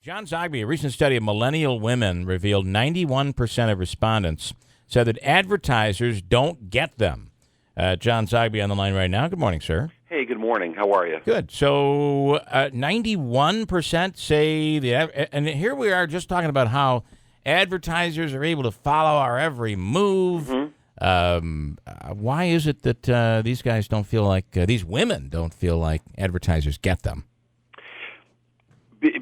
John Zogby, a recent study of Millennial Women revealed 91% of respondents said that advertisers don't get them. John Zogby on the line right now. Good morning, sir. Hey, good morning. How are you? Good. So 91% say and here we are just talking about how advertisers are able to follow our every move. Mm-hmm. Why is it that these guys don't feel like, these women don't feel like advertisers get them?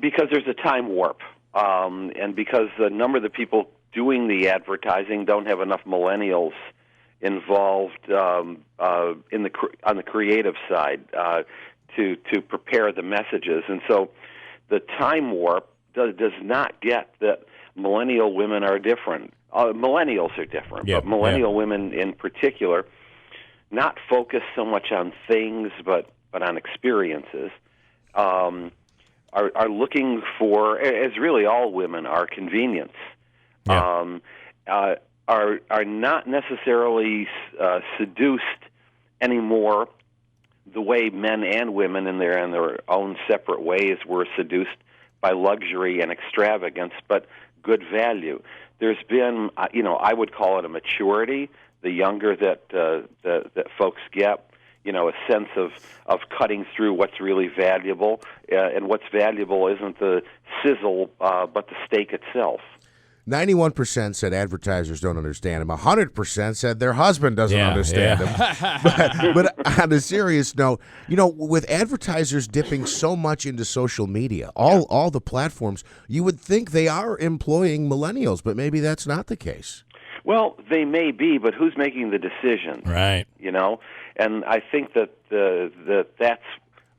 Because there's a time warp, and because the number of the people doing the advertising don't have enough millennials involved on the creative side to prepare the messages, and so the time warp does not get that millennial women are different. Millennials are different, but millennial women in particular, not focused so much on things, but on experiences. Are looking for, as really all women are, convenience. Are not necessarily seduced anymore the way men and women in their own separate ways were seduced by luxury and extravagance, but good value. There's been, I would call it a maturity. The younger that folks get. A sense of cutting through what's really valuable, and what's valuable isn't the sizzle, but the steak itself. 91% said advertisers don't understand them. 100% said their husband doesn't understand them. But on a serious note, with advertisers dipping so much into social media, all the platforms, you would think they are employing millennials, but maybe that's not the case. Well, they may be, but who's making the decision? Right. And I think that's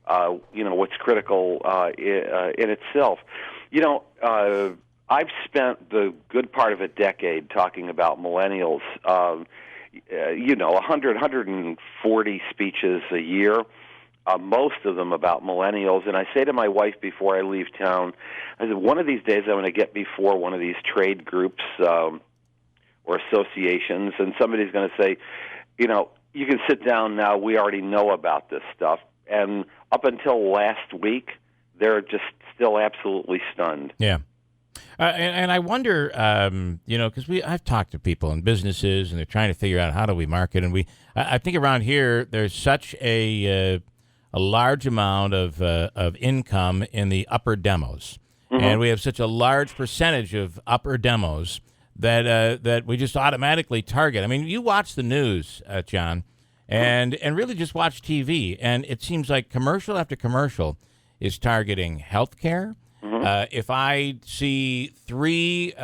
what's critical in itself. I've spent the good part of a decade talking about millennials. 140 speeches a year, most of them about millennials. And I say to my wife before I leave town, I said, one of these days I'm going to get before one of these trade groups or associations, and somebody's going to say, you can sit down now, we already know about this stuff. And up until last week, they're just still absolutely stunned. Yeah. And I wonder, because I've talked to people in businesses, and they're trying to figure out how do we market. And I think around here, there's such a large amount of income in the upper demos. Mm-hmm. And we have such a large percentage of upper demos that we just automatically target. I mean, you watch the news, John, and really just watch TV, and it seems like commercial after commercial is targeting healthcare. Mm-hmm. If I see 3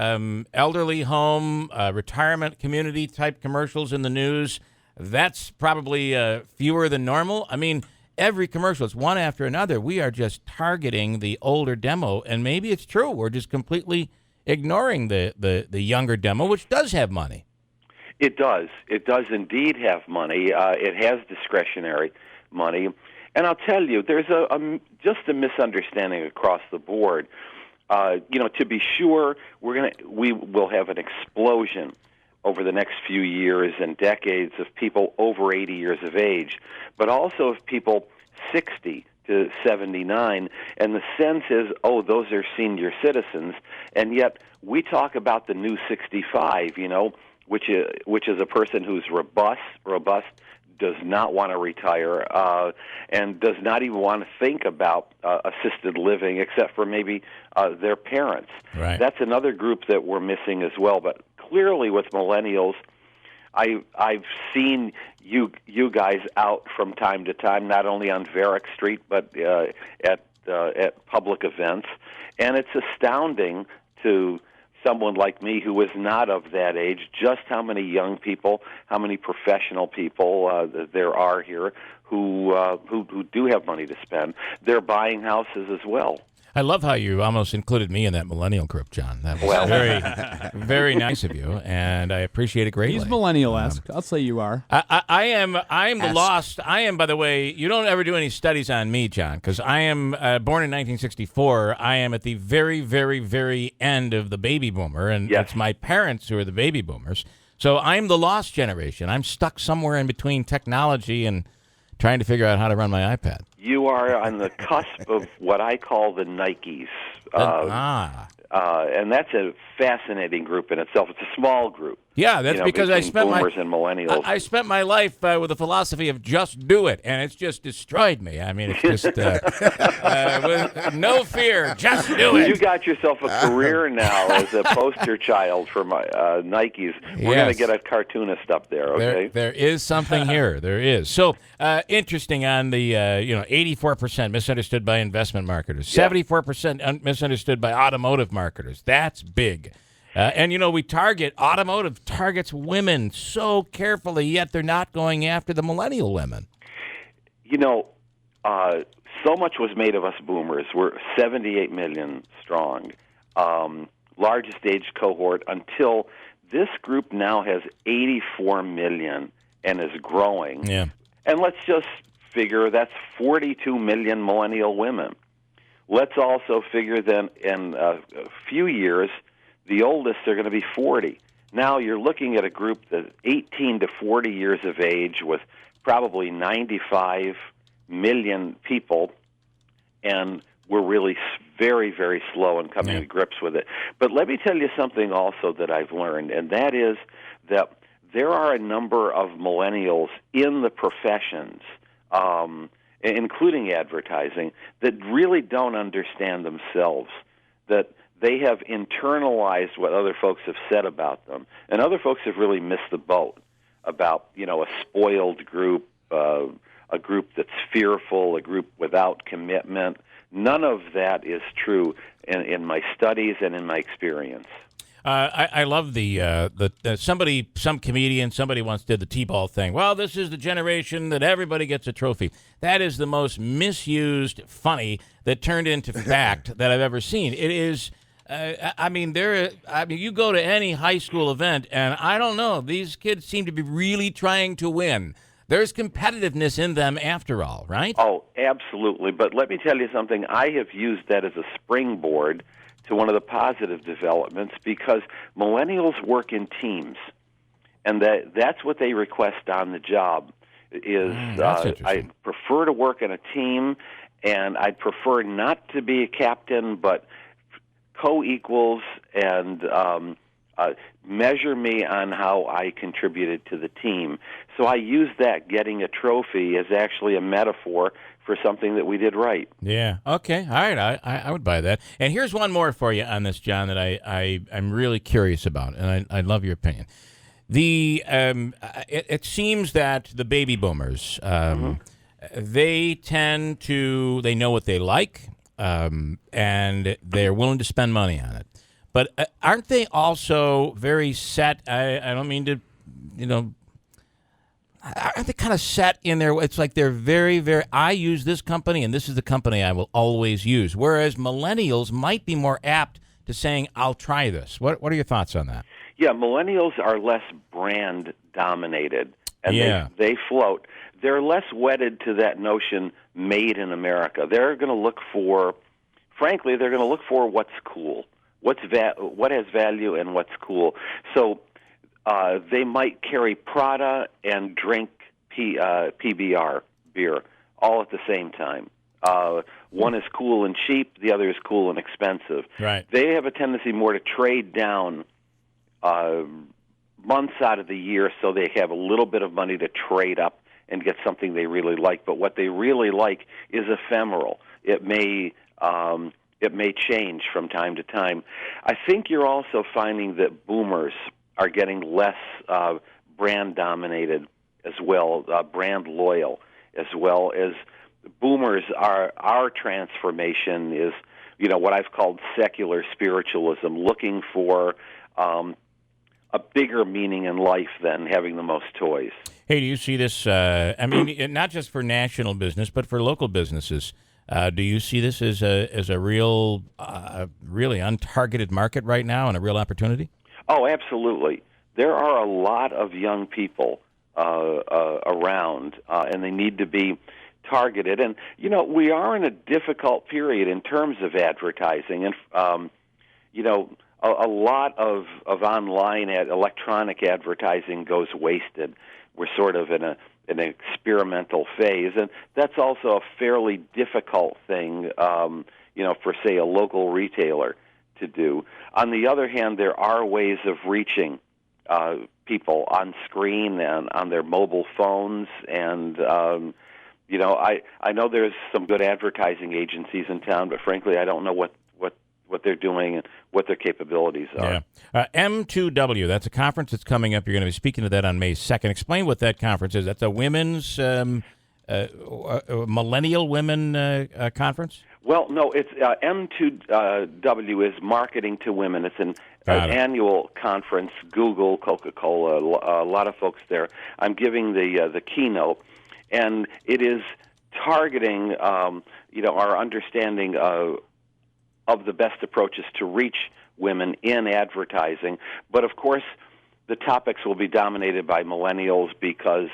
elderly home, retirement community type commercials in the news, that's probably fewer than normal. I mean, every commercial, it's one after another. We are just targeting the older demo, and maybe it's true. We're just completely ignoring the younger demo, which does have money. It does. It does indeed have money. It has discretionary money. And I'll tell you, there's just a misunderstanding across the board. To be sure, we will have an explosion over the next few years and decades of people over 80 years of age, but also of people 60 to 79, and the sense is, those are senior citizens, and yet we talk about the new 65, which is a person who's robust, does not want to retire, and does not even want to think about assisted living, except for maybe their parents. Right. That's another group that we're missing as well. But clearly, with millennials, I've seen you guys out from time to time, not only on Varick Street, but at public events, and it's astounding to someone like me who is not of that age, just how many young people, how many professional people there are here who do have money to spend. They're buying houses as well. I love how you almost included me in that millennial group, John. That was very, very nice of you, and I appreciate it greatly. He's millennial-esque. I'll say you are. I am the lost. I am, by the way, you don't ever do any studies on me, John, because I am born in 1964. I am at the very, very, very end of the baby boomer, and It's my parents who are the baby boomers. So I'm the lost generation. I'm stuck somewhere in between technology and trying to figure out how to run my iPad. You are on the cusp of what I call the Nikes. And that's a fascinating group in itself. It's a small group. Yeah, that's because I spent boomers and millennials. I spent my life with the philosophy of just do it, and it's just destroyed me. I mean, it's just with no fear, just do it. You got yourself a career now as a poster child for my Nikes. We're going to get a cartoonist up there. Okay, there is something here. There is. So interesting on the 84% misunderstood by investment marketers, 74% misunderstood by automotive marketers. That's big. And, we automotive targets women so carefully, yet they're not going after the millennial women. So much was made of us boomers. We're 78 million strong, largest age cohort until this group now has 84 million and is growing. Yeah. And let's just figure that's 42 million millennial women. Let's also figure then in a few years, the oldest are going to be 40. Now you're looking at a group that's 18 to 40 years of age with probably 95 million people, and we're really very, very slow in coming to grips with it. But let me tell you something also that I've learned, and that is that there are a number of millennials in the professions, including advertising, that really don't understand themselves, that they have internalized what other folks have said about them. And other folks have really missed the boat about, a spoiled group, a group that's fearful, a group without commitment. None of that is true in my studies and in my experience. I love some comedian, somebody once did the T-ball thing. Well, this is the generation that everybody gets a trophy. That is the most misused funny that turned into fact that I've ever seen. It is... you go to any high school event, and I don't know, these kids seem to be really trying to win. There's competitiveness in them after all, right? Oh, absolutely. But let me tell you something. I have used that as a springboard to one of the positive developments because millennials work in teams, and that's what they request on the job. I prefer to work in a team, and I'd prefer not to be a captain, but co-equals and measure me on how I contributed to the team. So I use that getting a trophy as actually a metaphor for something that we did right. Yeah. Okay. All right. I would buy that. And here's one more for you on this, John, that I'm really curious about, and I'd love your opinion. It seems that the baby boomers, they know what they like. And they're willing to spend money on it. But aren't they also very set? I don't mean to, aren't they kind of set in their, it's like they're very, very, I use this company and this is the company I will always use. Whereas millennials might be more apt to saying, I'll try this. What are your thoughts on that? Yeah, millennials are less brand dominated and they float. They're less wedded to that notion made in America. They're going to look for, frankly, what's cool, what has value and what's cool. So they might carry Prada and drink PBR beer all at the same time. One is cool and cheap, the other is cool and expensive. Right. They have a tendency more to trade down months out of the year so they have a little bit of money to trade up and get something they really like. But what they really like is ephemeral. It may change from time to time. I think you're also finding that boomers are getting less brand dominated as well, brand loyal as well as boomers are. Our transformation is, what I've called secular spiritualism, looking for a bigger meaning in life than having the most toys. Hey, do you see this, not just for national business, but for local businesses? Do you see this as a real, really untargeted market right now and a real opportunity? Oh, absolutely. There are a lot of young people around, and they need to be targeted. And, we are in a difficult period in terms of advertising. And, a lot of online electronic advertising goes wasted. We're sort of in a an experimental phase, and that's also a fairly difficult thing, for, say, a local retailer to do. On the other hand, there are ways of reaching people on screen and on their mobile phones, and I know there's some good advertising agencies in town, but frankly, I don't know what they're doing and what their capabilities are. Yeah. M2W, that's a conference that's coming up. You're going to be speaking to that on May 2nd. Explain what that conference is. That's a women's, Millennial Women conference? Well, no, it's M2W is marketing to women. It's an annual conference. Google, Coca-Cola, a lot of folks there. I'm giving the keynote, and it is targeting our understanding of the best approaches to reach women in advertising. But of course, the topics will be dominated by millennials because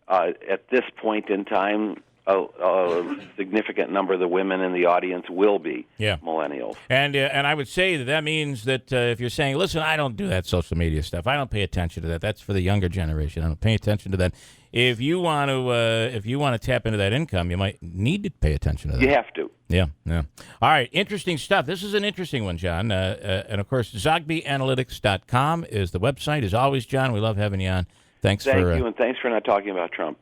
at this point in time, a significant number of the women in the audience will be millennials. And I would say that means that if you're saying, listen, I don't do that social media stuff. I don't pay attention to that. That's for the younger generation. I don't pay attention to that. If you want to tap into that income, you might need to pay attention to that. You have to. Yeah. All right, interesting stuff. This is an interesting one, John. And, of course, ZogbyAnalytics.com is the website. As always, John, we love having you on. Thank you, and thanks for not talking about Trump.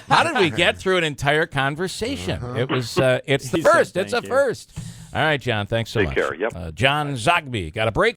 How did we get through an entire conversation? It was. It's the first. It's a first. All right, John, thanks so much. Take care. Yep. John Zogby. Got a break.